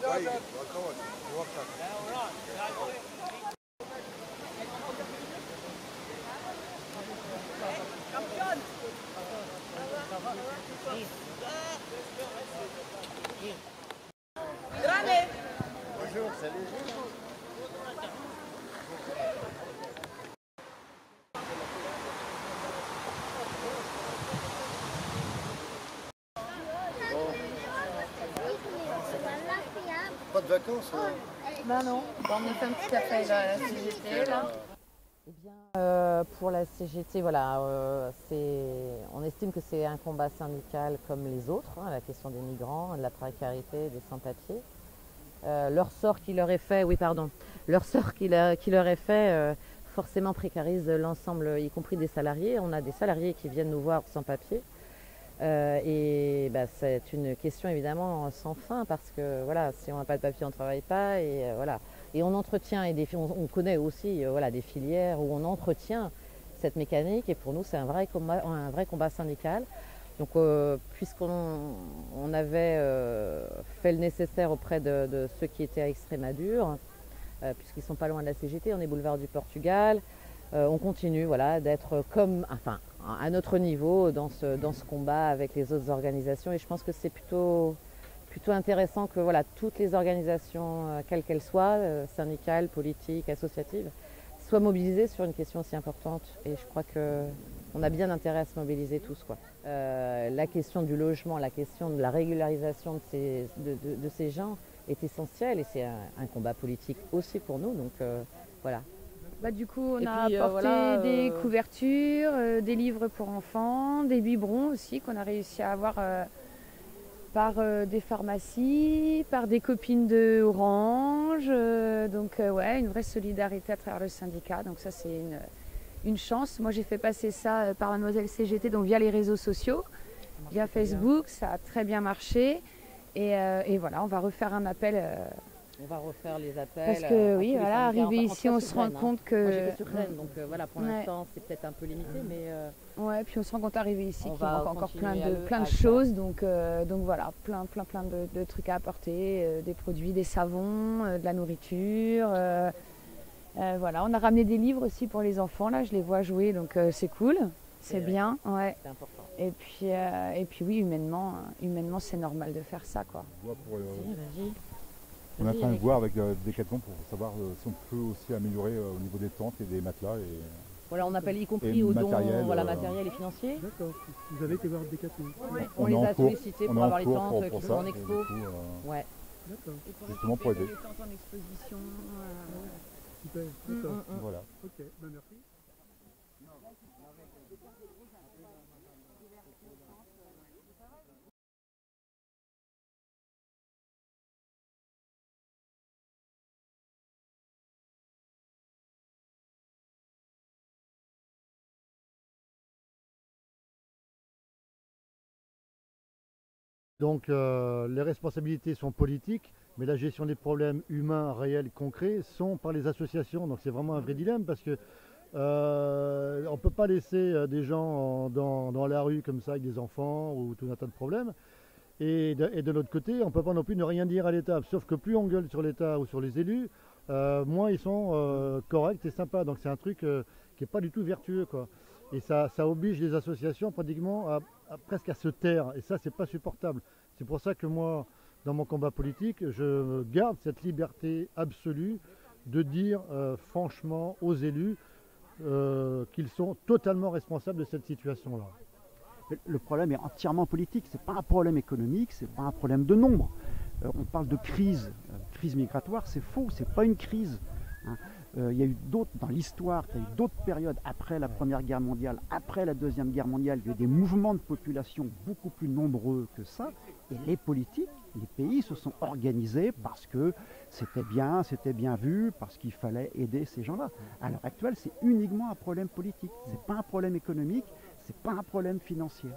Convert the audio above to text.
Bonjour, salut. Pas de vacances Bah non, on a fait un petit appel à la CGT là. Eh bien, pour la CGT, voilà, on estime que c'est un combat syndical comme les autres, hein, la question des migrants, de la précarité, des sans-papiers. Leur sort qui leur est fait, leur sort qui leur est fait, forcément précarise l'ensemble, y compris des salariés. On a des salariés qui viennent nous voir sans papier. Et bah, c'est une question évidemment sans fin parce que voilà, si on n'a pas de papier, on ne travaille pas et voilà. Et on entretient, on connaît aussi voilà, des filières où on entretient cette mécanique et pour nous c'est un vrai combat syndical. Donc puisqu'on avait fait le nécessaire auprès de ceux qui étaient à Extrémadure, puisqu'ils ne sont pas loin de la CGT, on est boulevard du Portugal, on continue voilà, d'être à notre niveau dans ce combat avec les autres organisations et je pense que c'est plutôt intéressant que voilà, toutes les organisations, quelles qu'elles soient, syndicales, politiques, associatives, soient mobilisées sur une question aussi importante et je crois qu'on a bien intérêt à se mobiliser tous, quoi. La question du logement, la question de la régularisation de ces gens est essentielle et c'est un combat politique aussi pour nous, donc voilà. Bah, du coup, on a apporté des couvertures, des livres pour enfants, des biberons aussi qu'on a réussi à avoir par des pharmacies, par des copines de Orange. Donc ouais, une vraie solidarité à travers le syndicat. Donc ça, c'est une chance. Moi, j'ai fait passer ça par Mademoiselle CGT, donc via les réseaux sociaux, via Facebook. Ça a très bien marché. Et voilà, on va refaire un appel. On va refaire les appels. Parce que oui, voilà, arrivé ici, on se rend compte que... Moi, j'étais sur Rennes, donc voilà, pour l'instant, c'est peut-être un peu limité, mais... Ouais, puis on se rend compte arrivé ici qu'il manque encore plein de faire. choses, donc voilà, plein de trucs à apporter, des produits, des savons, de la nourriture. Voilà, on a ramené des livres aussi pour les enfants, là, je les vois jouer, donc c'est cool, c'est bien, ouais. C'est important. Et puis oui, humainement, c'est normal de faire ça, quoi. Vas-y. On est en train de voir avec Decathlon pour savoir si on peut aussi améliorer au niveau des tentes et des matelas. Voilà, on appelle y compris aux dons matériel et financier. D'accord. Vous avez été voir Decathlon. Ouais. On les a sollicités pour avoir les tentes qui sont en expo. Ouais. D'accord. Justement pour aider. Les tentes en exposition. Super. D'accord. Voilà. Ok. Ben merci. Donc les responsabilités sont politiques, mais la gestion des problèmes humains, réels, concrets sont par les associations. Donc c'est vraiment un vrai dilemme parce que on ne peut pas laisser des gens dans la rue comme ça avec des enfants ou tout un tas de problèmes. Et de l'autre côté, on ne peut pas non plus ne rien dire à l'État. Sauf que plus on gueule sur l'État ou sur les élus, moins ils sont corrects et sympas. Donc c'est un truc qui n'est pas du tout vertueux, quoi. Et ça oblige les associations pratiquement presque à se taire. Et ça, c'est pas supportable. C'est pour ça que moi, dans mon combat politique, je garde cette liberté absolue de dire franchement aux élus qu'ils sont totalement responsables de cette situation-là. Le problème est entièrement politique, ce n'est pas un problème économique, ce n'est pas un problème de nombre. On parle de crise migratoire, c'est faux, ce n'est pas une crise. Hein. Il y a eu d'autres, dans l'histoire, il y a eu d'autres périodes après la Première Guerre mondiale, après la Deuxième Guerre mondiale, il y a eu des mouvements de population beaucoup plus nombreux que ça, et les politiques, les pays se sont organisés parce que c'était bien vu, parce qu'il fallait aider ces gens-là. À l'heure actuelle, c'est uniquement un problème politique, ce n'est pas un problème économique, ce n'est pas un problème financier.